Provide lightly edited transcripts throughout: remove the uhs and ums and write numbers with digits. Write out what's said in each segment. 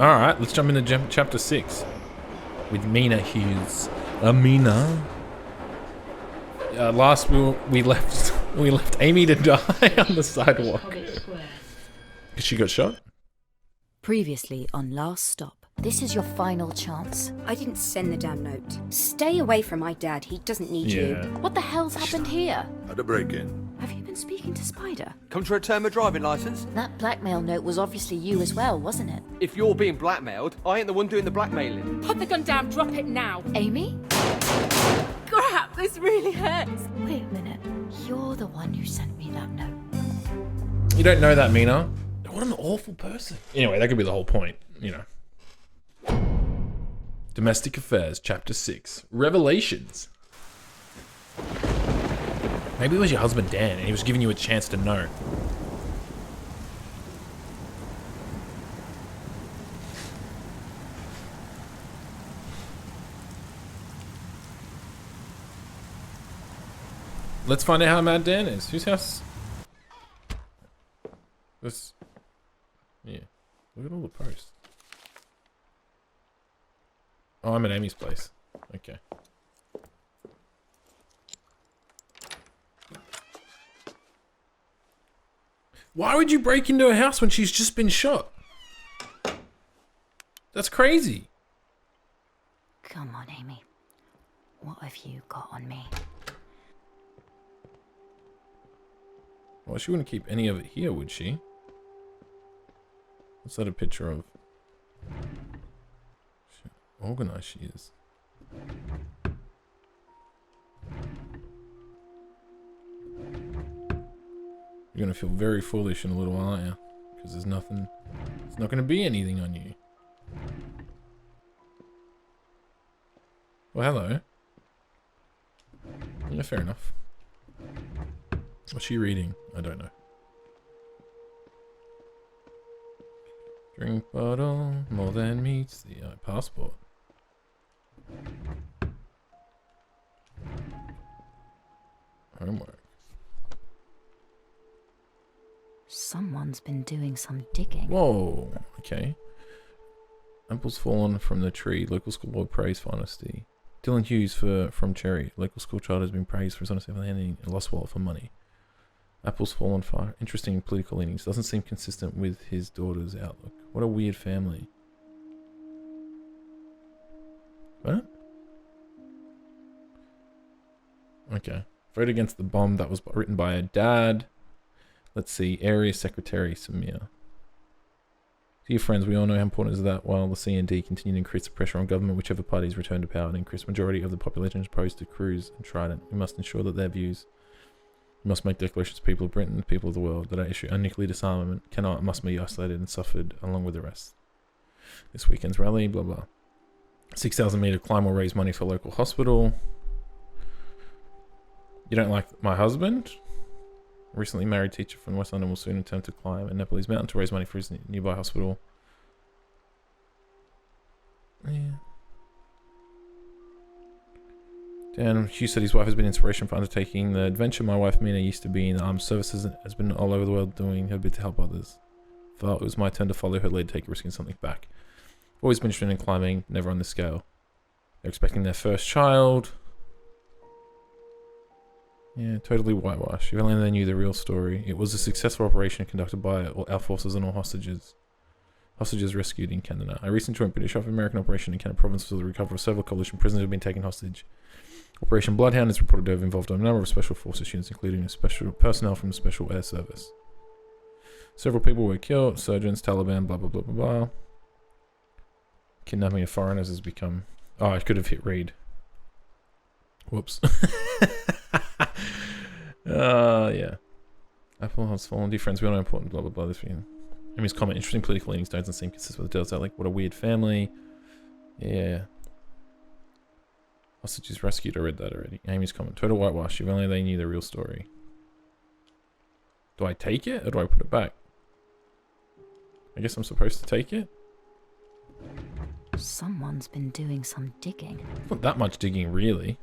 Alright, let's jump into chapter 6 with Meena Hughes. Meena. Last we left Amy to die on the sidewalk. Because she got shot? Previously on Last Stop. This is your final chance. I didn't send the damn note. Stay away from my dad. He doesn't need you. What the hell's happened here? Had a break-in. Have you been speaking to Spider? Come to return my driving licence? That blackmail note was obviously you as well, wasn't it? If you're being blackmailed, I ain't the one doing the blackmailing. Put the gun down, drop it now. Amy? Crap, this really hurts. Wait a minute. You're the one who sent me that note. You don't know that, Meena. What an awful person. Anyway, that could be the whole point, you know. Domestic Affairs, Chapter 6. Revelations. Maybe it was your husband Dan and he was giving you a chance to know. Let's find out how mad Dan is. Whose house? This. Yeah. Look at all the posts. Oh, I'm at Amy's place. Okay. Why would you break into a house when she's just been shot? That's crazy. Come on, Amy. What have you got on me? Well, she wouldn't keep any of it here, would she? What's that a picture of? Organized she is. You're gonna feel very foolish in a little while, aren't you? Because there's nothing. It's not gonna be anything on you. Well, hello. Yeah, fair enough. What's she reading? I don't know. Drink bottle, more than meets the eye. Passport. Homework. Someone's been doing some digging. Whoa, okay. Apples fallen from the tree. Local school board praised for honesty. Dylan Hughes from Cherry. Local school child has been praised for his honesty for handing a lost wallet for money. Apples fall on fire. Interesting political leanings. Doesn't seem consistent with his daughter's outlook. What a weird family. What? Okay. Vote against the bomb. That was written by her dad. Let's see. Area Secretary Samir. Dear friends, we all know how important it is that while the CND continue to increase the pressure on government, whichever parties return to power, an increased majority of the population is opposed to Cruz and Trident. We must ensure that their views. We must make declarations to people of Britain and the people of the world that our issue on nuclear disarmament cannot and must be isolated and suffered along with the rest. This weekend's rally, blah blah. 6,000 meter climb will raise money for local hospital. You don't like my husband? A recently married teacher from West London will soon attempt to climb a Nepalese mountain to raise money for his nearby hospital. Yeah. Dan Hughes said his wife has been inspiration for undertaking the adventure. My wife Meena used to be in the armed services and has been all over the world doing her bit to help others. Felt it was my turn to follow her lead, take a risk in something back. Always been interested in climbing, never on this scale. They're expecting their first child. Yeah, totally whitewash. If only they knew the real story. It was a successful operation conducted by our forces and all hostages. Hostages rescued in Canada. A recent joint British-American operation in Canada province for the recovery of several coalition prisoners who have been taken hostage. Operation Bloodhound is reported to have involved a number of special forces units, including special personnel from the Special Air Service. Several people were killed. Surgeons, Taliban, blah blah blah blah blah. Kidnapping of foreigners has become. Oh, I could have hit read. Whoops. Yeah. Apple has fallen. Dear friends, we all know important. Blah blah blah. This weekend. Amy's comment: interesting political leanings doesn't seem consistent with the details. Like, what a weird family. Yeah. Hostages rescued. I read that already. Amy's comment: total whitewash. If only they knew the real story. Do I take it or do I put it back? I guess I'm supposed to take it. Someone's been doing some digging. Not that much digging, really.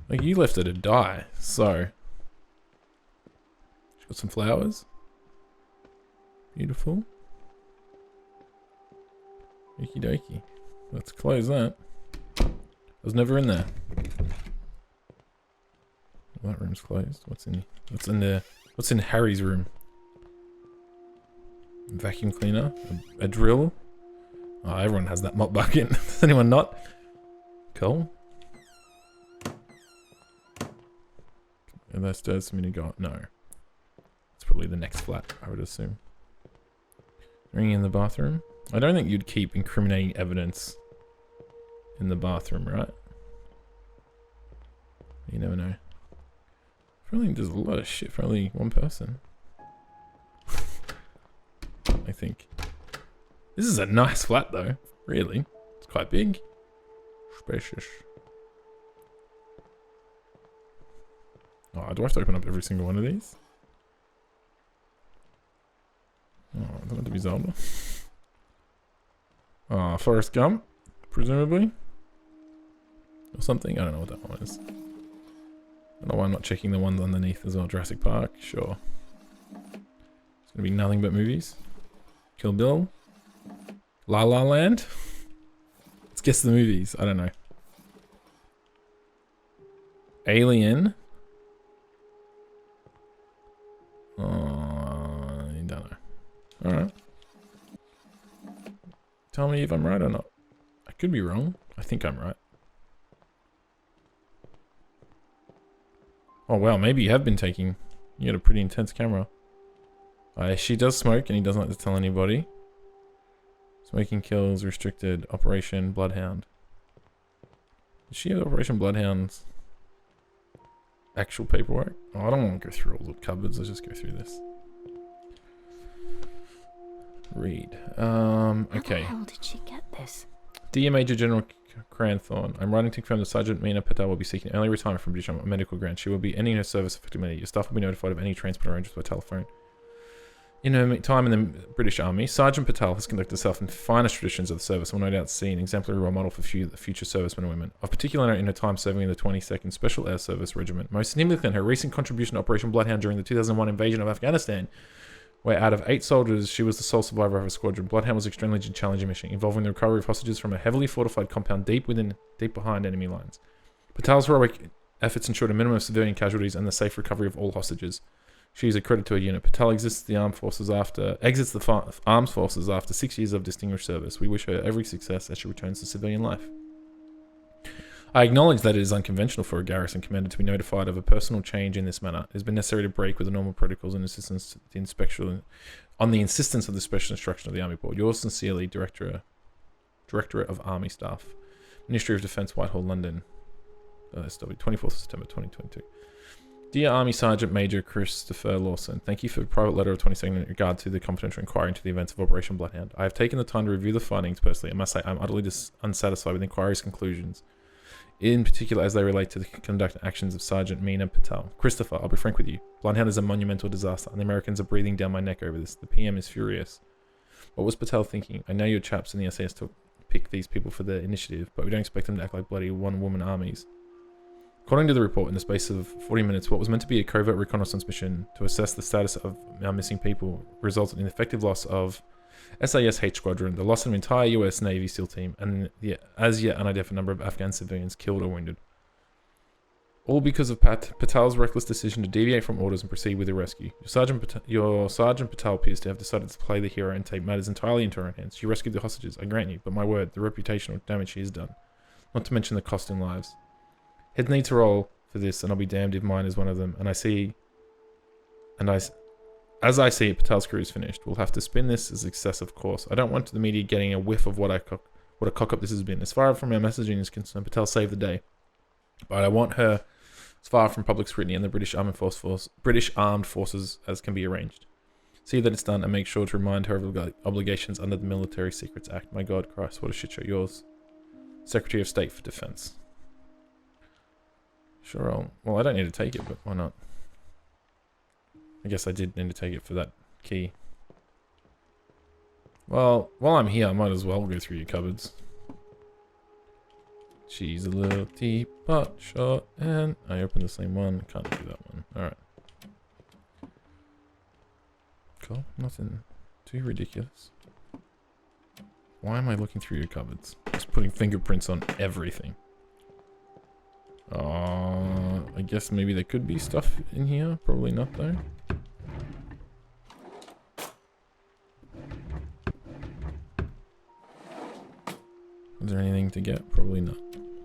Like, you left her to die, so. She got some flowers. Beautiful. Okie dokie. Let's close that. I was never in there. Well, that room's closed. What's in Harry's room? Vacuum cleaner, a drill. Oh, everyone has that mop bucket. Does anyone not? Cool. Are there stairs for me to go up? No. It's probably the next flat, I would assume. Ringing in the bathroom. I don't think you'd keep incriminating evidence in the bathroom, right? You never know. I feel like there's a lot of shit for only one person. I think. This is a nice flat though, really. It's quite big. Spacious. Oh, do I have to open up every single one of these? Oh, I don't have to be Zelda. Oh, Forrest Gump, presumably. Or something. I don't know what that one is. I don't know why I'm not checking the ones underneath as well. Jurassic Park, sure. It's gonna be nothing but movies. Kill Bill. La La Land. Let's guess the movies. I don't know. Alien. I don't know. Alright. Tell me if I'm right or not. I could be wrong. I think I'm right. Oh wow, maybe you have been taking... You got a pretty intense camera. She does smoke and he doesn't like to tell anybody. Smoking kills, restricted, Operation Bloodhound. Does she have Operation Bloodhound's actual paperwork? Oh, I don't want to go through all the cupboards, let's just go through this. Read. Okay. How did she get this? Dear Major General Cranthorne, I'm writing to confirm that Sergeant Meena Patel will be seeking early retirement from British on medical grounds. She will be ending her service effective immediately. Your staff will be notified of any transport arrangements by telephone. In her time in the British Army, Sergeant Patel has conducted herself in the finest traditions of the service and will no doubt see an exemplary role model for future servicemen and women. Of particular note in her time serving in the 22nd Special Air Service Regiment, most significant her recent contribution to Operation Bloodhound during the 2001 invasion of Afghanistan, where out of 8 soldiers, she was the sole survivor of her squadron. Bloodhound was an extremely challenging mission, involving the recovery of hostages from a heavily fortified compound deep behind enemy lines. Patel's heroic efforts ensured a minimum of civilian casualties and the safe recovery of all hostages. She is a credit to her unit. Patel exits the armed forces exits the armed forces after 6 years of distinguished service. We wish her every success as she returns to civilian life. I acknowledge that it is unconventional for a garrison commander to be notified of a personal change in this manner. It has been necessary to break with the normal protocols and insistence to the on the insistence of the Special Instruction of the Army Board. Yours sincerely, Directorate of Army Staff, Ministry of Defence, Whitehall, London, SW, 24th of September 2022. Dear Army Sergeant Major Christopher Lawson, thank you for the private letter of 22nd in regard to the confidential inquiry into the events of Operation Bloodhound. I have taken the time to review the findings personally. I must say I'm utterly unsatisfied with the inquiry's conclusions, in particular as they relate to the conduct and actions of Sergeant Meena Patel. Christopher, I'll be frank with you. Bloodhound is a monumental disaster, and the Americans are breathing down my neck over this. The PM is furious. What was Patel thinking? I know your chaps in the SAS to pick these people for their initiative, but we don't expect them to act like bloody one-woman armies. According to the report, in the space of 40 minutes, what was meant to be a covert reconnaissance mission to assess the status of our missing people resulted in the effective loss of SAS H Squadron, the loss of an entire US Navy SEAL team, and the as yet unidentified number of Afghan civilians killed or wounded. All because of Patel's reckless decision to deviate from orders and proceed with the rescue. Your Sergeant Patel appears to have decided to play the hero and take matters entirely into her own hands. She rescued the hostages, I grant you, but my word, the reputational damage she has done. Not to mention the cost in lives. Heads need to roll for this, and I'll be damned if mine is one of them. As I see it, Patel's career is finished. We'll have to spin this as success, of course. I don't want the media getting a whiff of what a cock-up this has been. As far from our messaging is concerned, Patel saved the day. But I want her as far from public scrutiny and the British Armed Forces as can be arranged. See that it's done, and make sure to remind her of obligations under the Military Secrets Act. My God, Christ, what a shit show. Yours, Secretary of State for Defense. Sure, well, I don't need to take it, but why not? I guess I did need to take it for that key. Well, while I'm here, I might as well go through your cupboards. She's a little teapot shot, and I opened the same one. Can't do that one. Alright. Cool, nothing too ridiculous. Why am I looking through your cupboards? Just putting fingerprints on everything. I guess maybe there could be stuff in here. Probably not though. Is there anything to get? Probably not.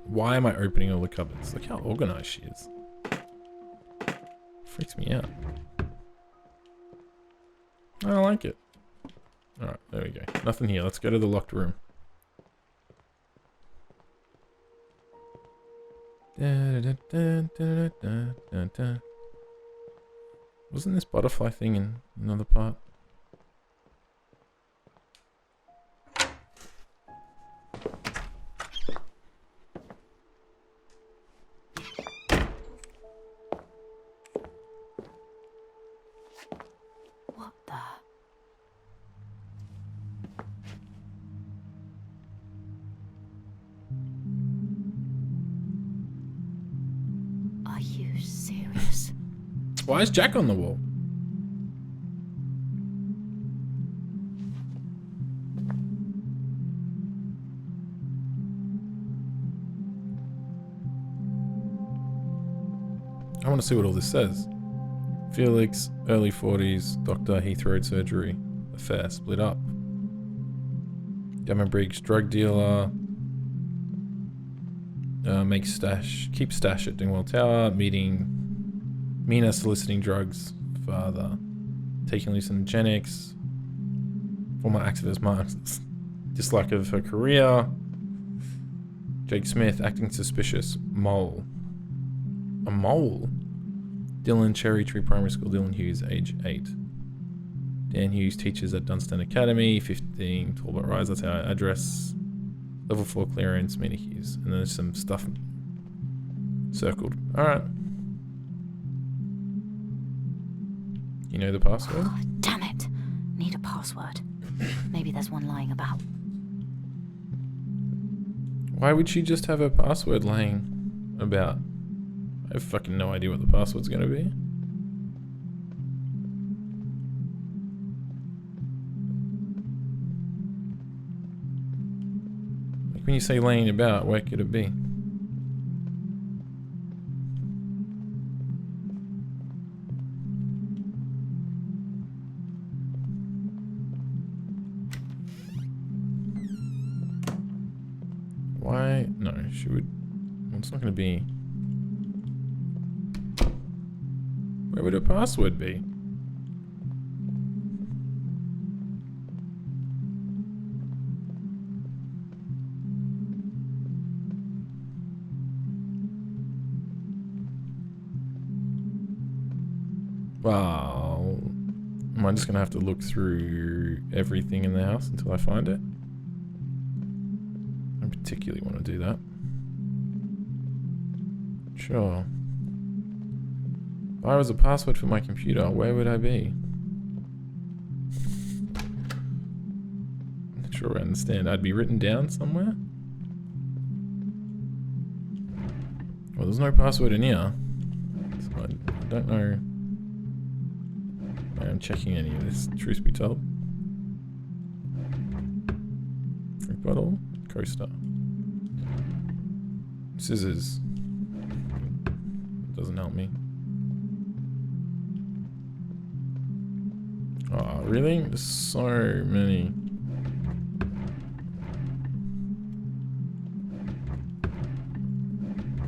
Why am I opening all the cupboards? Look how organized she is. Freaks me out. I don't like it. Alright, there we go. Nothing here. Let's go to the locked room. Wasn't this butterfly thing in another part? What the? Are you serious? Why is Jack on the wall? I want to see what all this says. Felix, early 40s, Dr. Heathrow surgery, affair split up. Diamond Briggs, drug dealer. Keep stash at Dingwall Tower. Meeting Meena soliciting drugs. Father taking hallucinogenics. Former activist Mark's dislike of her career. Jake Smith acting suspicious. Mole. A mole? Dylan, Cherry Tree Primary School. Dylan Hughes, age 8. Dan Hughes teaches at Dunstan Academy. 15, Talbot Rise. That's our address. Level 4 clearance, Meena Hughes. And then there's some stuff circled. Alright. You know the password? Oh, damn it. Need a password. Maybe there's one lying about. Why would she just have a password laying about? I have fucking no idea what the password's gonna be. Like when you say laying about, where could it be? Why? No, she would... Well, it's not gonna be... Where would her password be? Well, am I just gonna have to look through everything in the house until I find it? I don't particularly want to do that. Sure. If I was a password for my computer, where would I be? I'm not sure I understand. I'd be written down somewhere? Well, there's no password in here. So I don't know. I am checking any of this, truth be told. Drink bottle, coaster. Scissors. Doesn't help me. Oh, really? There's so many.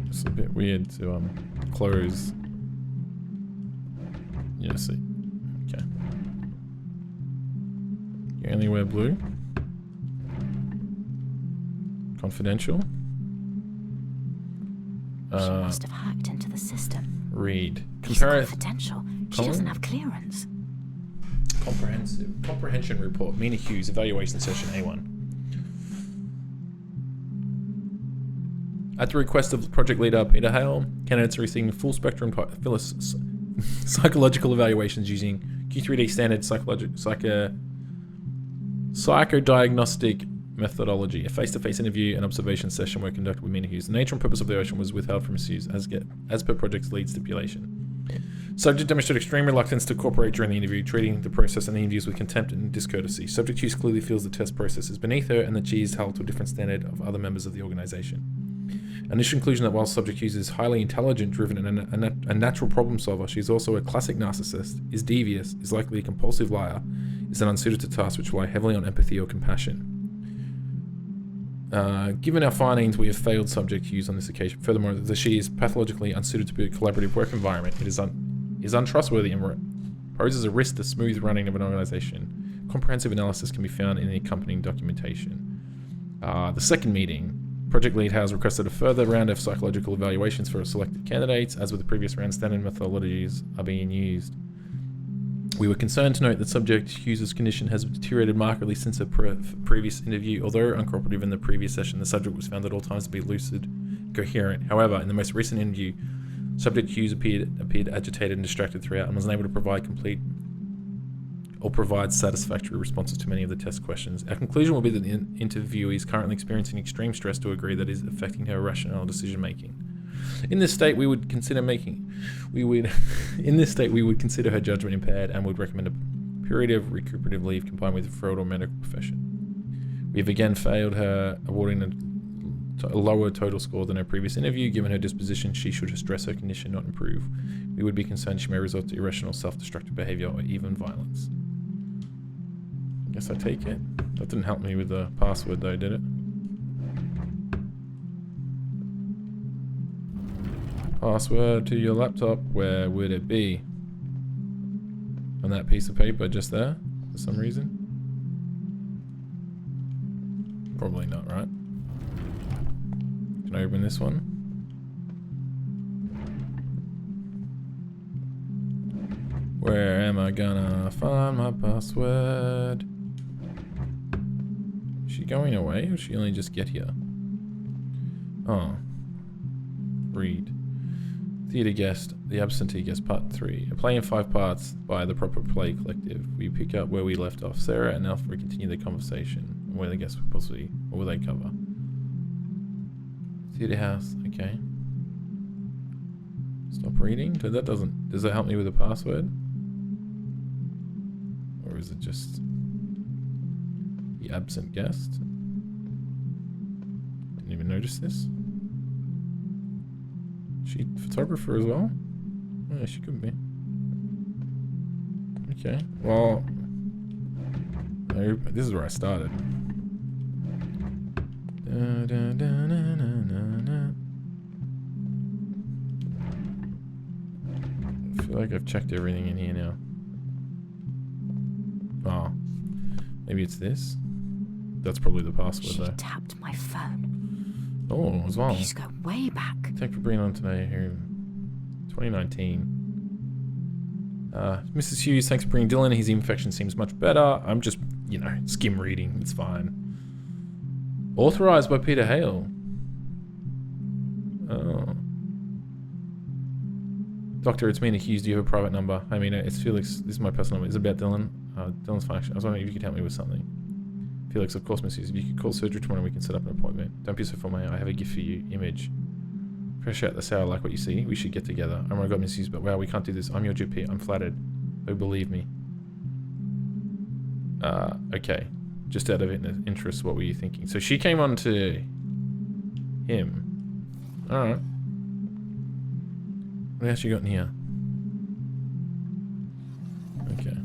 It's a bit weird to close. Yeah, see. Okay. You only wear blue. Confidential. She must have hacked into the system. Read. She's confidential. She doesn't have clearance. Comprehension report. Meena Hughes, evaluation session A1. At the request of project leader Peter Hale, candidates are receiving full spectrum psychological evaluations using Q3D standard psychodiagnostic methodology. A face-to-face interview and observation session were conducted with Meena Hughes. The nature and purpose of the ocean was withheld from Hughes as per project's lead stipulation. Subject demonstrated extreme reluctance to cooperate during the interview, treating the process and the interviews with contempt and discourtesy. Subject Hughes clearly feels the test process is beneath her and that she is held to a different standard of other members of the organization. Initial conclusion that while Subject Hughes is highly intelligent, driven, and a natural problem solver, she is also a classic narcissist, is devious, is likely a compulsive liar, is an unsuited to tasks which rely heavily on empathy or compassion. Given our findings, we have failed Subject Hughes on this occasion. Furthermore, that she is pathologically unsuited to be a collaborative work environment. It is untrustworthy and poses a risk to smooth running of an organization. Comprehensive analysis can be found in the accompanying documentation. The second meeting. Project lead has requested a further round of psychological evaluations for selected candidates. As with the previous round, standard methodologies are being used. We were concerned to note that Subject Hughes' condition has deteriorated markedly since a previous interview. Although uncooperative in the previous session, the subject was found at all times to be lucid, coherent. However, in the most recent interview, Subject Hughes appeared agitated and distracted throughout and was unable to provide satisfactory responses to many of the test questions. Our conclusion will be that the interviewee is currently experiencing extreme stress to a degree that is affecting her rational decision making. In this state, we would consider her judgment impaired and would recommend a period of recuperative leave combined with referral or medical profession. We have again failed her, awarding a lower total score than her previous interview. Given her disposition, she should address her condition, not improve. We would be concerned she may resort to irrational, self-destructive behavior or even violence. Guess I take it. That didn't help me with the password though, did it? Password to your laptop, where would it be? On that piece of paper just there, for some reason? Probably not, right? Can I open this one? Where am I gonna find my password? Is she going away, or did she only just get here? Oh. Read. Theatre Guest, The Absentee Guest, Part 3. A play in 5 parts by the Proper Play Collective. We pick up where we left off. Sarah and Alfred continue the conversation. Where the guests possibly, what will they cover? Theatre House, okay. Stop reading? Does that help me with the password? Or is it just the absent guest? Didn't even notice this. She photographer as well? Yeah, she could be. Okay, well, this is where I started. I feel like I've checked everything in here now. Oh, maybe it's this. That's probably the password She though. tapped my phone. Oh, as well. These go way back. Thank you for bringing on today here. 2019. Mrs. Hughes, thanks for bringing Dylan. His infection seems much better. I'm just, skim reading. It's fine. Authorized by Peter Hale. Oh. Doctor, it's Meena Hughes. Do you have a private number? Hi, Meena. It's Felix. This is my personal number. Is it about Dylan? Dylan's function. I was wondering if you could help me with something. Felix, of course, Miss Hughes. If you could call surgery tomorrow, we can set up an appointment. Don't be so formal. I have a gift for you. Image. Fresh out the sour. I like what you see. We should get together. Oh my God, Miss Hughes, but wow, we can't do this. I'm your GP. I'm flattered. Oh, believe me. Okay. Just out of interest, what were you thinking? So she came on to him. Alright. What else you got in here? Okay.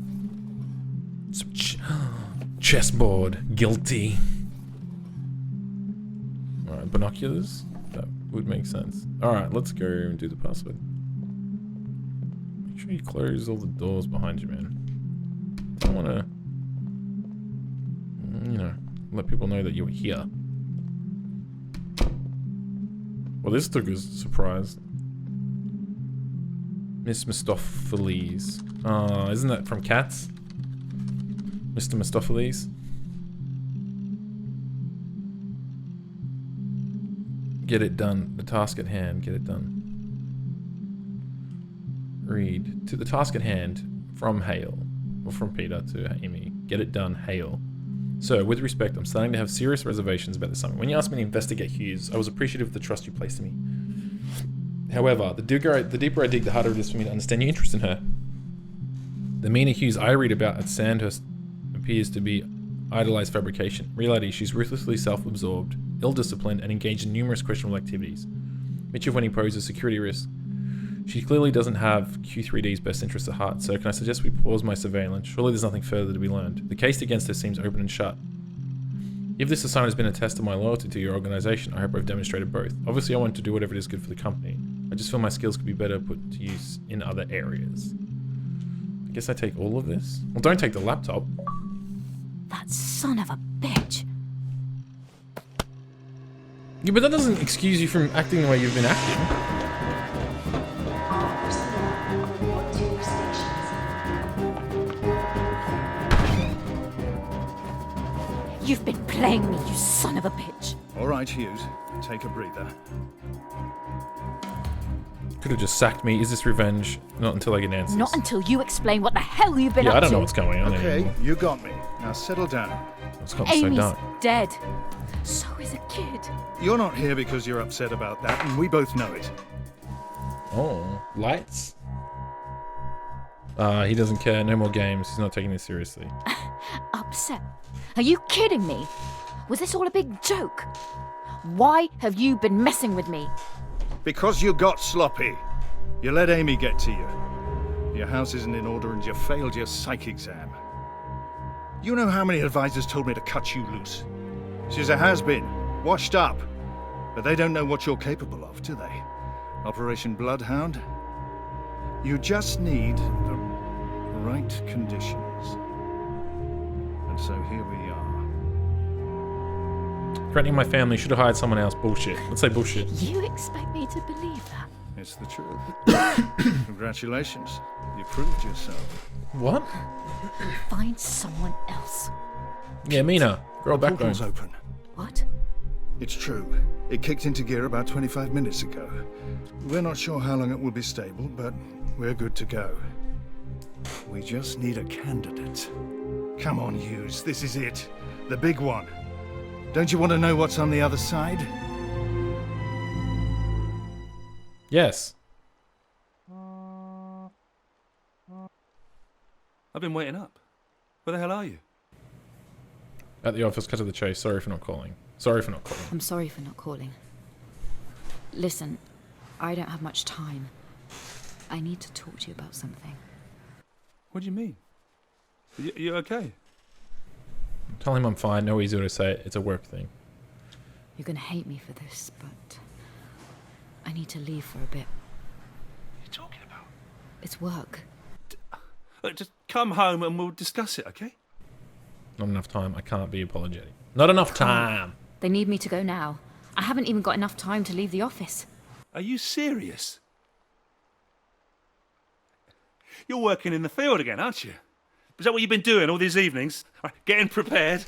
Some chessboard. Guilty. Alright, binoculars? That would make sense. Alright, let's go and do the password. Make sure you close all the doors behind you, man. Don't want to, let people know that you're here. Well, this took us a surprise. Miss Mistopheles. Isn't that from Cats? Mr. Mistopheles? Get it done. The task at hand. Get it done. Read. To the task at hand from Hale. Or from Peter to Amy. Get it done, Hale. So, with respect, I'm starting to have serious reservations about the summit. When you asked me to investigate Hughes, I was appreciative of the trust you placed in me. However, the deeper I dig, the harder it is for me to understand your interest in her. The Meena Hughes I read about at Sandhurst appears to be idolized fabrication. In reality, she's ruthlessly self-absorbed, ill-disciplined, and engaged in numerous questionable activities, each of when he poses security risk. She clearly doesn't have Q3D's best interests at heart, so can I suggest we pause my surveillance? Surely there's nothing further to be learned. The case against her seems open and shut. If this assignment has been a test of my loyalty to your organization, I hope I've demonstrated both. Obviously, I want to do whatever it is good for the company. I just feel my skills could be better put to use in other areas. I guess I take all of this? Well, don't take the laptop. That son of a bitch. Yeah, but that doesn't excuse you from acting the way you've been acting. You've been playing me, you son of a bitch. All right, Hughes. Take a breather. Could have just sacked me. Is this revenge? Not until I get answers. Not until you explain what the hell you've been up to. Yeah, I don't know what's going on Okay, anymore. you got me. Now settle down. It's gotten so Amy's dark. dead. So is a kid. You're not here because you're upset about that, and we both know it. Oh, lights? He doesn't care. No more games. He's not taking this seriously. Upset? Are you kidding me? Was this all a big joke? Why have you been messing with me? Because you got sloppy. You let Amy get to you. Your house isn't in order and you failed your psych exam. You know how many advisors told me to cut you loose? She's a has-been, washed up. But they don't know what you're capable of, do they? Operation Bloodhound? You just need the right conditions. And so here we are. Threatening my family, should have hired someone else. Bullshit. Let's say bullshit. You expect me to believe that? It's the truth. Congratulations. You proved yourself. What? Find someone else. Yeah, Meena. Girl The backbone. portal's open. What? It's true. It kicked into gear about 25 minutes ago. We're not sure how long it will be stable, but we're good to go. We just need a candidate. Come on, Hughes. This is it. The big one. Don't you want to know what's on the other side? Yes. I've been waiting up. Where the hell are you? At the office, cut to the chase. Sorry for not calling. Sorry for not calling. I'm sorry for not calling. Listen, I don't have much time. I need to talk to you about something. What do you mean? You okay? Tell him I'm fine. No easier to say it. It's a work thing. You're gonna hate me for this, but I need to leave for a bit. What are you talking about? It's work. Just come home and we'll discuss it, okay? Not enough time. I can't be apologetic. Not enough time. They need me to go now. I haven't even got enough time to leave the office. Are you serious? You're working in the field again, aren't you? Is that what you've been doing all these evenings? Getting prepared?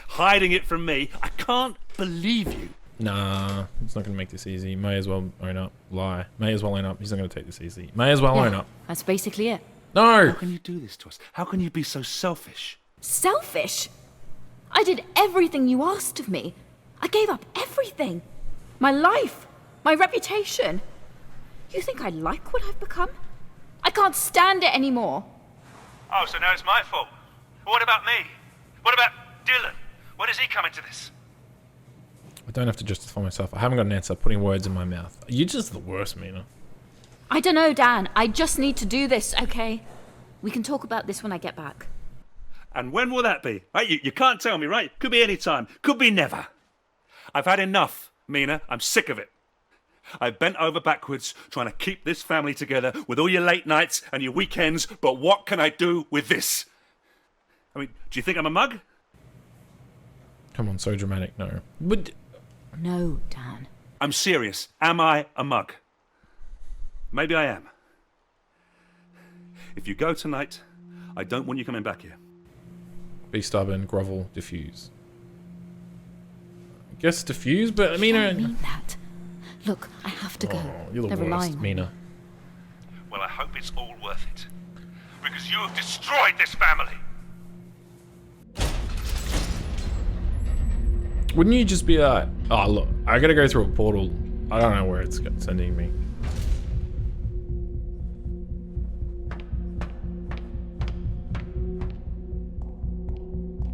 Hiding it from me? I can't believe you. Nah, it's not going to make this easy. May as well own up. Lie. May as well own up. He's not going to take this easy. May as well own up. That's basically it. No! How can you do this to us? How can you be so selfish? Selfish? I did everything you asked of me. I gave up everything. My life. My reputation. You think I like what I've become? I can't stand it anymore. Oh, so now it's my fault. What about me? What about Dylan? Where does he come into this? I don't have to justify myself. I haven't got an answer. Putting words in my mouth. You're just the worst, Meena. I don't know, Dan. I just need to do this, okay? We can talk about this when I get back. And when will that be? Right, you can't tell me, right? Could be any time. Could be never. I've had enough, Meena. I'm sick of it. I've bent over backwards trying to keep this family together with all your late nights and your weekends, but what can I do with this? I mean, do you think I'm a mug? Come on, so dramatic. No. But No, Dan. I'm serious. Am I a mug? Maybe I am. If you go tonight, I don't want you coming back here. be stubborn, grovel, diffuse. I guess diffuse, but I mean... I don't mean that. Look, I have to go. Oh, you're the They're worst, relying on me. Meena. Well, I hope it's all worth it. Because you have destroyed this family. Wouldn't you just be like, oh look, I gotta go through a portal. I don't know where it's sending me.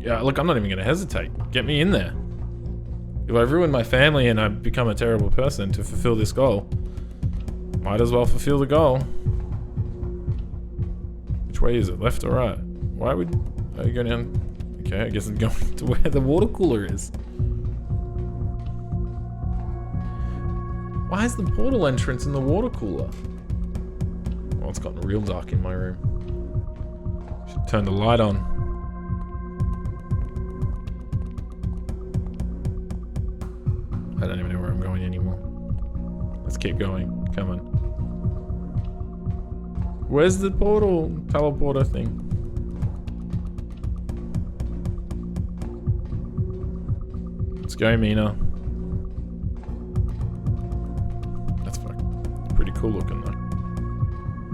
Yeah, look, I'm not even gonna hesitate. Get me in there. If I've ruined my family and I've become a terrible person to fulfill this goal, might as well fulfill the goal. Which way is it? Left or right? Why would I go down? Okay, I guess I'm going to where the water cooler is. Why is the portal entrance in the water cooler? Well, it's gotten real dark in my room. Should turn the light on. I don't even know where I'm going anymore. Let's keep going. Come on. Where's the portal teleporter thing? Let's go, Meena. That's fucking pretty cool looking though.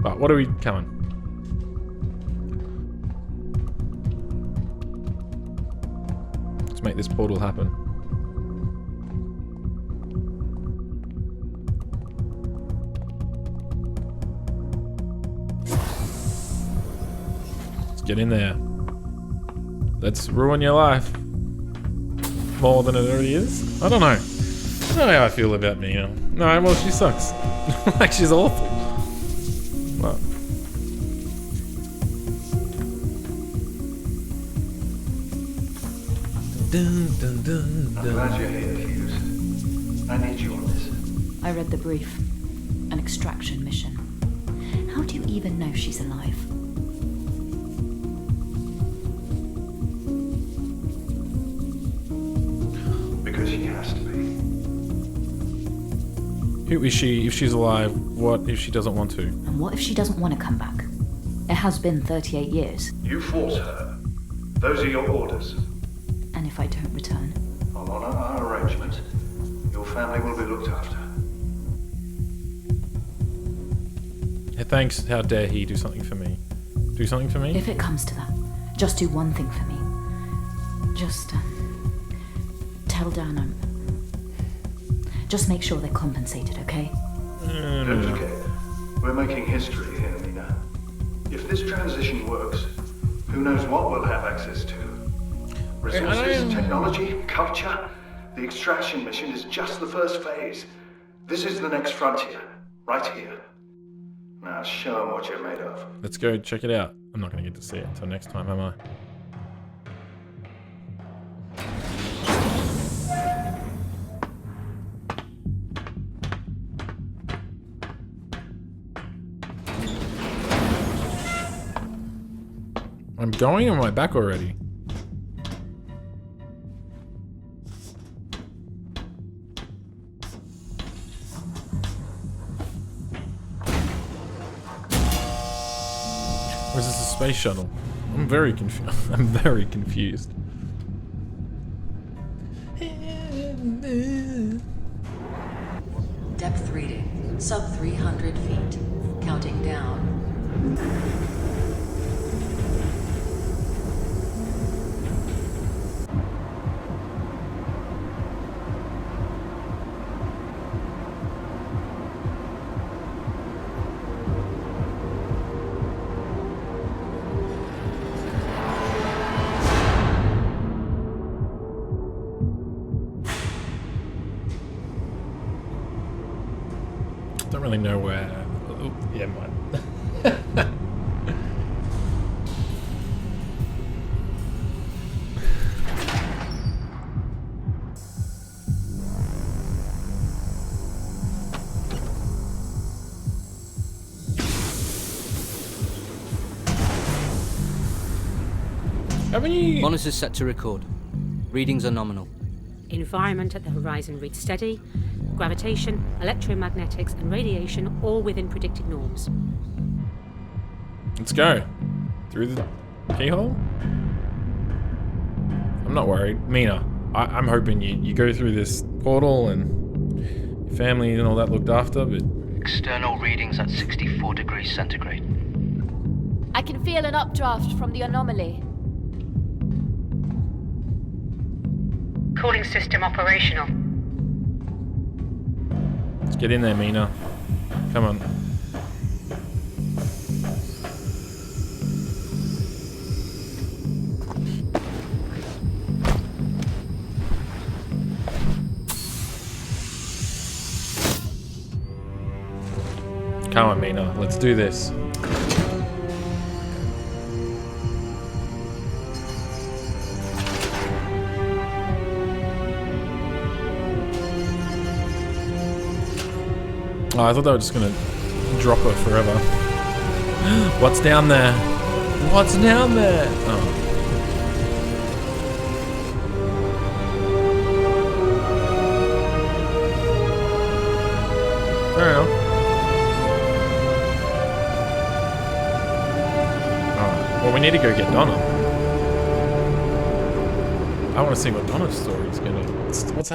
But what are we... Come on. Let's make this portal happen. Let's get in there. Let's ruin your life. More than it already is? I don't know. I don't know how I feel about Meena. No, well, she sucks. Like, she's awful. What? I'm glad you're here, Hughes. I need you on this. I read the brief. An extraction mission. How do you even know she's alive? Because she has to be. Who is she? If she's alive, what if she doesn't want to? And what if she doesn't want to come back? It has been 38 years. You force her. Those are your orders. And if I don't return? I'll honor our arrangement. Your family will be looked after. Hey, thanks. How dare he do something for me? Do something for me? If it comes to that, just do one thing for me. Just tell Dan just make sure they're compensated, okay? Don't forget, we're making history here, Meena. If this transition works, who knows what we'll have access to? Resources, technology, culture. The extraction mission is just the first phase. This is the next frontier, right here. Now show them what you're made of. Let's go check it out. I'm not going to get to see it until next time, am I? I'm going on my back already. Or is this a space shuttle? I'm very confused. I'm very confused. Depth reading, sub 300 feet. Counting down. Don't really know where. Oh, yeah, mine. Haven't you? Monitors set to record. Readings are nominal. Environment at the horizon reads steady. Gravitation, electromagnetics, and radiation all within predicted norms. Let's go. Through the keyhole? I'm not worried. Meena, I'm hoping you go through this portal and your family and all that looked after, but... External readings at 64 degrees centigrade. I can feel an updraft from the anomaly. Cooling system operational. Let's get in there, Meena. Come on. Come on, Meena. Let's do this. Oh, I thought they were just gonna drop her forever. What's down there? What's down there? Oh. Fair enough. Alright. Well, we need to go get Donna. I want to see what Donna's story is gonna. What's